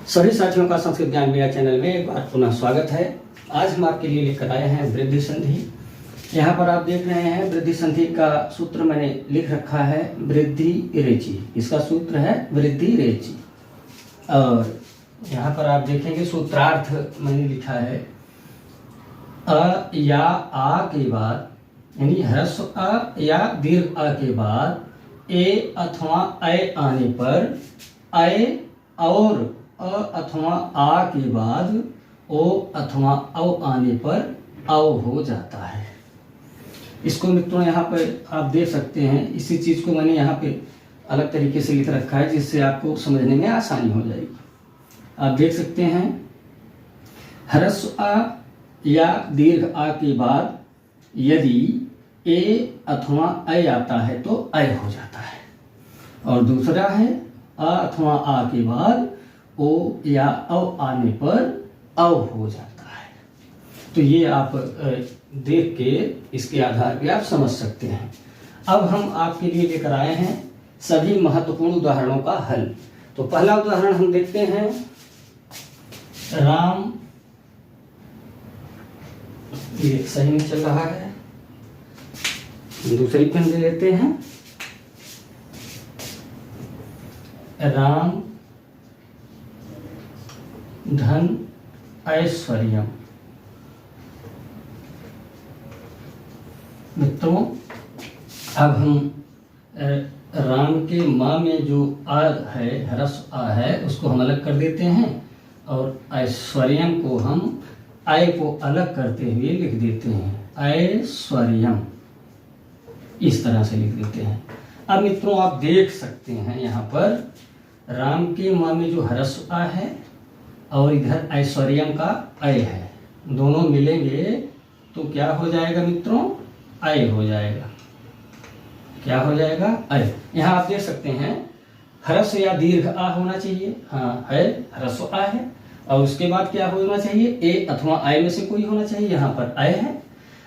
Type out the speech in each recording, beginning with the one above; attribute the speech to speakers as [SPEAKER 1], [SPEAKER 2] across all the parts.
[SPEAKER 1] सभी साथियों का संस्कृत ज्ञान मीडिया चैनल में एक बार पुनः स्वागत है। आज हम आपके लिए लेकर आए हैं वृद्धि संधि। यहाँ पर आप देख रहे हैं वृद्धि संधि का सूत्र मैंने लिख रखा है वृद्धि रेचि। इसका सूत्र है वृद्धि रेचि। और यहाँ पर आप देखेंगे सूत्रार्थ मैंने लिखा है अ या आ के बाद यानी ह्रस्व अ या दीर्घ अ के बाद ए अथवा ऐ आने पर ऐ और अ अथवा आ के बाद ओ अथवा औ आने पर औ हो जाता है। इसको मित्रों यहाँ पर आप देख सकते हैं। इसी चीज़ को मैंने यहाँ पे अलग तरीके से लिख रखा है जिससे आपको समझने में आसानी हो जाएगी। आप देख सकते हैं ह्रस्व आ या दीर्घ आ के बाद यदि ए अथवा ऐ आता है तो ऐ हो जाता है। और दूसरा है अ अथवा आ के बाद ओ या औ आने पर औ हो जाता है। तो ये आप देख के इसके आधार पे आप समझ सकते हैं। अब हम आपके लिए लेकर आए हैं सभी महत्वपूर्ण उदाहरणों का हल। तो पहला उदाहरण हम देखते हैं राम, ये सही नहीं चल रहा है, दूसरी पेन ले लेते हैं। राम धन ऐश्वर्यम। मित्रों अब हम राम के माँ में जो आ है ह्रस्व आ है उसको हम अलग कर देते हैं और ऐश्वर्यम को हम ऐ को अलग करते हुए लिख देते हैं ऐश्वर्यम। इस तरह से लिख देते हैं। अब मित्रों आप देख सकते हैं यहाँ पर राम के माँ में जो ह्रस्व आ है और इधर ऐश्वर्यम का ऐ है, दोनों मिलेंगे तो क्या हो जाएगा मित्रों? ऐ हो जाएगा। क्या हो जाएगा? ऐ। यहाँ आप देख सकते हैं ह्रस्व या दीर्घ आ होना चाहिए। हाँ है, ह्रस्व आ है। और उसके बाद क्या होना चाहिए? ए अथवा ऐ में से कोई होना चाहिए। यहाँ पर ऐ है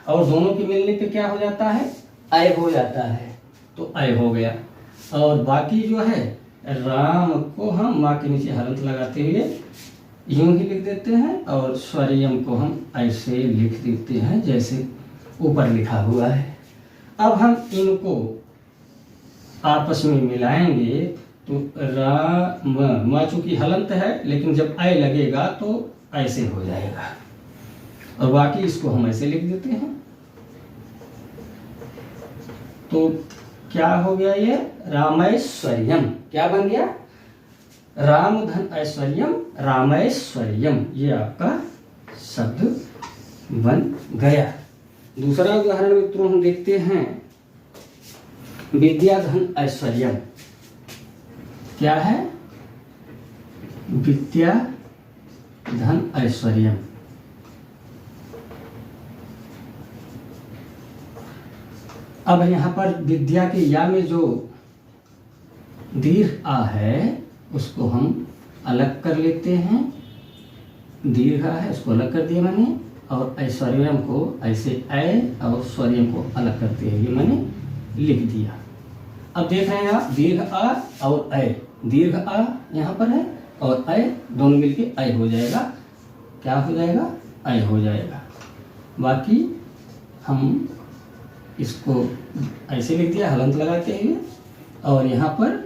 [SPEAKER 1] और दोनों के मिलने पे क्या हो जाता है? ऐ हो जाता है। तो ऐ हो गया। और बाकी जो है राम को हम माँ के नीचे हलंत लगाते हुए यूं ही लिख देते हैं और स्वरियम को हम ऐसे लिख देते हैं जैसे ऊपर लिखा हुआ है। अब हम इनको आपस में मिलाएंगे तो राम, माँ चूंकि हलंत है लेकिन जब ऐ लगेगा तो ऐसे हो जाएगा। और बाकी इसको हम ऐसे लिख देते हैं। तो क्या हो गया? ये रामैश्वर्यम। क्या बन गया? राम धन ऐश्वर्यम रामैश्वर्यम। ये आपका शब्द बन गया। दूसरा उदाहरण मित्रों हम देखते हैं विद्या धन ऐश्वर्यम। क्या है? विद्या धन ऐश्वर्यम। अब यहाँ पर विद्या के या में जो दीर्घ आ है उसको हम अलग कर लेते हैं। दीर्घ है उसको अलग कर दिया मैंने और ऐश्वर्यम को ऐसे ऐ और स्वरियम को अलग करते हुए मैंने लिख दिया। अब देख रहे हैं आप दीर्घ आ और ऐ, दीर्घ आ यहाँ पर है और ऐ दोनों मिलके ऐ हो जाएगा। क्या हो जाएगा? ऐ हो जाएगा। बाकी हम इसको ऐसे लिख दिया हलंत लगाते हुए और यहाँ पर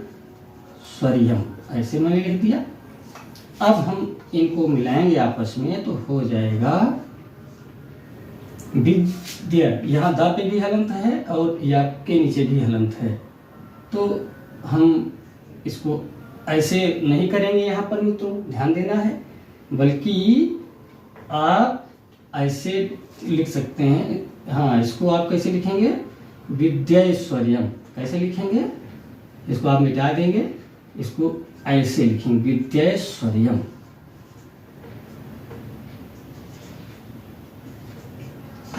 [SPEAKER 1] स्वरियम ऐसे मैंने लिख दिया। अब हम इनको मिलाएंगे आपस में तो हो जाएगा विद्या। यहाँ दा पे भी हलंत है और या के नीचे भी हलंत है। तो हम इसको ऐसे नहीं करेंगे यहाँ पर मित्रों, ध्यान देना है, बल्कि आप ऐसे लिख सकते हैं। हाँ, इसको आप कैसे लिखेंगे? विद्याश्वर्यम। कैसे लिखेंगे? इसको आप मिटा देंगे, इसको ऐसे लिखेंगे विद्याश्वर्यम।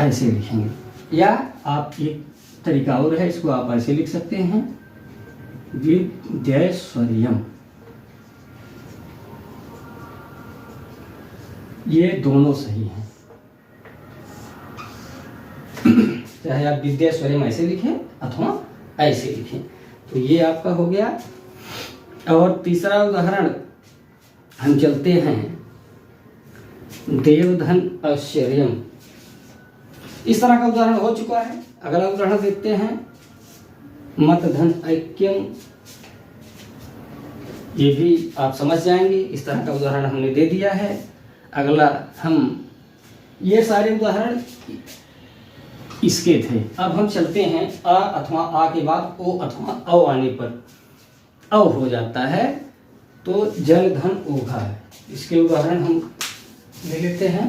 [SPEAKER 1] ऐसे लिखेंगे। या आप एक तरीका और है, इसको आप ऐसे लिख सकते हैं विद्याश्वर्यम। ये दोनों सही हैं। चाहे आप विद्याश्वर्यम ऐसे लिखें अथवा ऐसे लिखें। तो ये आपका हो गया। और तीसरा उदाहरण हम चलते हैं देवधन ऐश्वर्यम। इस तरह का उदाहरण हो चुका है। अगला उदाहरण देखते हैं मतधन ऐक्यम। ये भी आप समझ जाएंगे, इस तरह का उदाहरण हमने दे दिया है। अगला हम ये सारे उदाहरण इसके थे। अब हम चलते हैं अ अथवा आ के बाद ओ अथवा औ आने पर औ हो जाता है, तो जल धन ओघा है। इसके उदाहरण हम ले लेते हैं।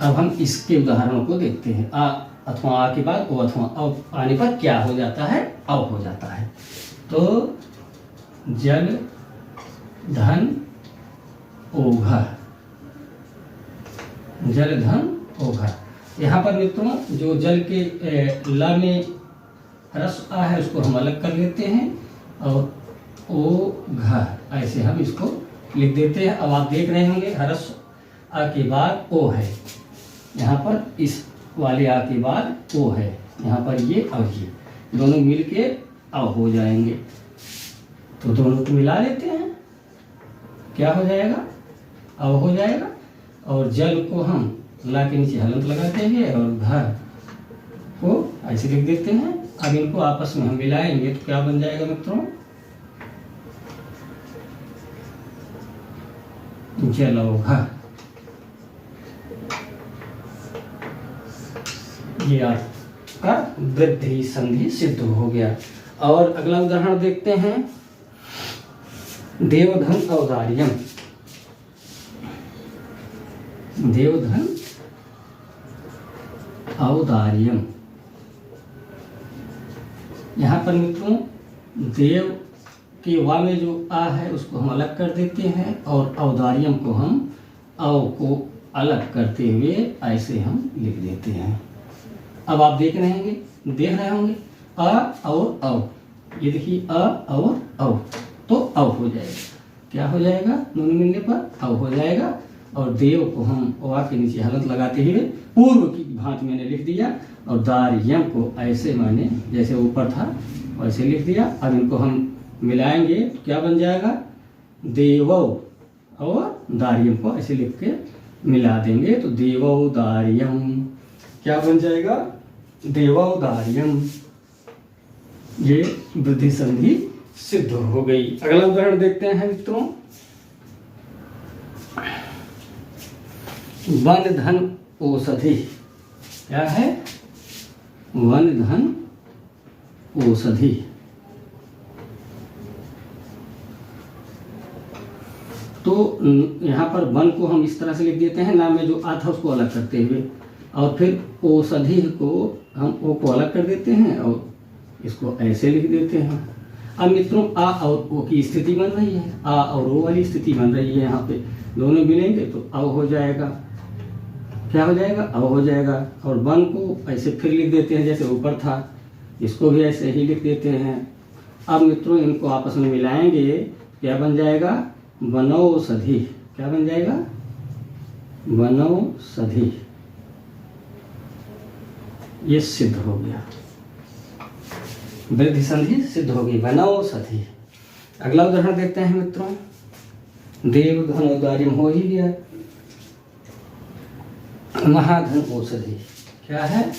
[SPEAKER 1] अब हम इसके उदाहरणों को देखते हैं। आ अथवा आ के बाद ओ अथवा औ आने पर क्या हो जाता है? औ हो जाता है। तो जल धन ओघा, जल धन ओघा। यहाँ पर मित्रों जो जल के ला में ह्रस्व आ है उसको हम अलग कर लेते हैं और ओ घा ऐसे हम इसको लिख देते हैं। अब आप देख रहे होंगे ह्रस्व आ के बाद ओ है, यहाँ पर इस वाले आ के बाद ओ है, यहाँ पर ये और ये दोनों मिल के अ हो जाएंगे। तो दोनों को मिला लेते हैं, क्या हो जाएगा? अ हो जाएगा। और जल को हम ला के नीचे हलंत लगाते हैं और घर को ऐसे लिख देते हैं। अब इनको आपस में हम मिलाएंगे तो क्या बन जाएगा मित्रों? जलौघा। ये आपका वृद्धि संधि सिद्ध हो गया। और अगला उदाहरण देखते हैं देवधन औदार्यम। देवधन औदार्यम। यहाँ पर मित्रों देव के वा में जो आ है उसको हम अलग कर देते हैं और औदार्यम को हम औ को अलग करते हुए ऐसे हम लिख देते हैं। अब आप देख रहे होंगे अ और औ, ये देखिए अ और औ, तो औ हो जाएगा। क्या हो जाएगा? दोनों मिलने पर औ हो जाएगा। और देव को हम वा के नीचे हलंत लगाते हुए पूर्व की भांति मैंने लिख दिया और दार्यम को ऐसे मैंने जैसे ऊपर था वैसे लिख दिया। अब इनको हम मिलाएंगे तो क्या बन जाएगा? देवौ और दार्यम को ऐसे लिख के मिला देंगे तो देवौ दार्यम। क्या बन जाएगा? देवौ दार्यम। ये वृद्धि संधि सिद्ध हो गई। अगला उदाहरण देखते हैं मित्रों वन धन औषधि। क्या है? वन धन औषधि। तो यहाँ पर वन को हम इस तरह से लिख देते हैं, नाम में जो आ था उसको अलग करते हुए, और फिर औषधि को हम ओ को अलग कर देते हैं और इसको ऐसे लिख देते हैं। अब मित्रों आ और ओ की स्थिति बन रही है, आ और ओ वाली स्थिति बन रही है। यहाँ पे दोनों मिलेंगे तो अ हो जाएगा। क्या हो जाएगा? अ हो जाएगा। और वन को ऐसे फिर लिख देते हैं जैसे ऊपर था, इसको भी ऐसे ही लिख देते हैं। अब मित्रों इनको आपस में मिलाएंगे, क्या बन जाएगा? वनौषधि। क्या बन जाएगा? वनौषधि। ये सिद्ध हो गया, वृद्धि संधि सिद्ध हो गई, वनौषधि। अगला उदाहरण देखते हैं मित्रों देवधन औदार्यम हो ही गया। महाधन औषधि। क्या है?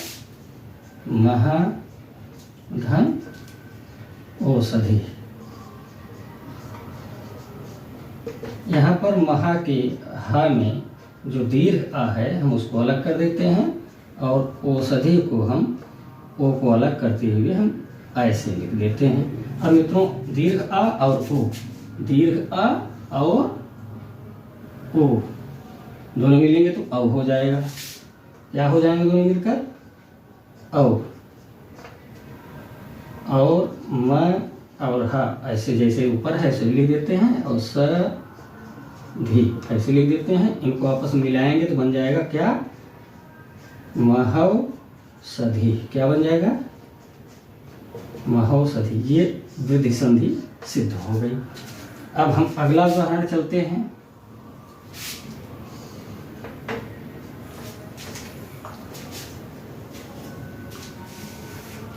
[SPEAKER 1] महाधन औषधि। यहाँ पर महा के हा में जो दीर्घ आ है हम उसको अलग कर देते हैं और औषधि को हम ओ को अलग करते हुए हम ऐसे लिख देते हैं। अब मित्रों दीर्घ आ और ओ, दीर्घ आ और ओ दोनों मिलेंगे तो औ हो जाएगा। क्या हो जाएंगे दोनों मिलकर? औ। और म और हा ऐसे जैसे ऊपर है ऐसे लिख देते हैं और स धी ऐसे लिख देते हैं। इनको आपस में मिलाएंगे तो बन जाएगा क्या? महौषधि। क्या बन जाएगा? महौषधि। ये वृद्धि संधि सिद्ध हो गई। अब हम अगला उदाहरण चलते हैं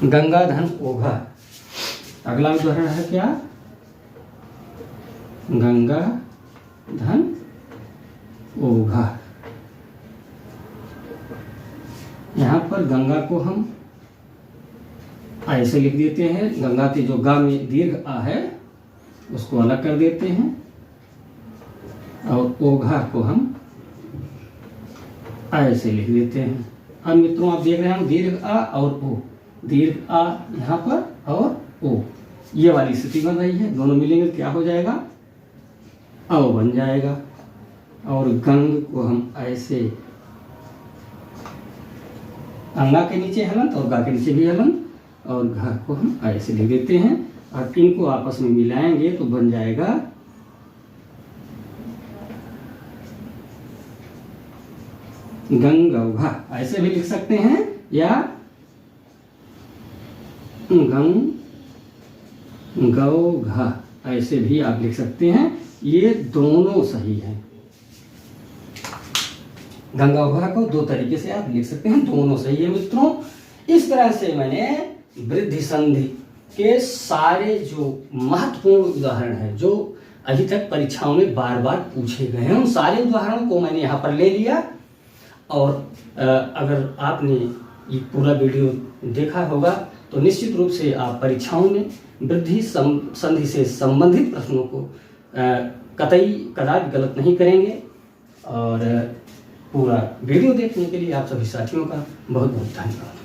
[SPEAKER 1] गंगा धन ओघा। अगला उदाहरण है क्या? गंगा धन ओघा। यहाँ पर गंगा को हम ऐसे लिख देते हैं, गंगा के जो गा में दीर्घ आ है उसको अलग कर देते हैं, और ओघा को हम ऐसे लिख देते हैं। अब मित्रों आप देख रहे हैं दीर्घ आ और ओ, दीर्घ आ यहाँ पर और ओ, ये वाली स्थिति बन रही है। दोनों मिलेंगे तो क्या हो जाएगा? अ बन जाएगा। और गंग को हम ऐसे अंगा के नीचे हलंत और गा के नीचे भी हलंत, और घ को हम ऐसे लिख देते हैं। और इनको आपस में मिलाएंगे तो बन जाएगा गंगौघा। ऐसे भी लिख सकते हैं, या गंगौघा ऐसे भी आप लिख सकते हैं। ये दोनों सही है। गंगौघा को दो तरीके से आप लिख सकते हैं, दोनों सही है मित्रों। इस तरह से मैंने वृद्धि संधि के सारे जो महत्वपूर्ण उदाहरण हैं, जो अभी तक परीक्षाओं में बार बार पूछे गए हैं, उन सारे उदाहरणों को मैंने यहाँ पर ले लिया। और अगर आपने ये पूरा वीडियो देखा होगा तो निश्चित रूप से आप परीक्षाओं में वृद्धि संधि से संबंधित प्रश्नों को कतई कदापि गलत नहीं करेंगे। और पूरा वीडियो देखने के लिए आप सभी साथियों का बहुत बहुत धन्यवाद।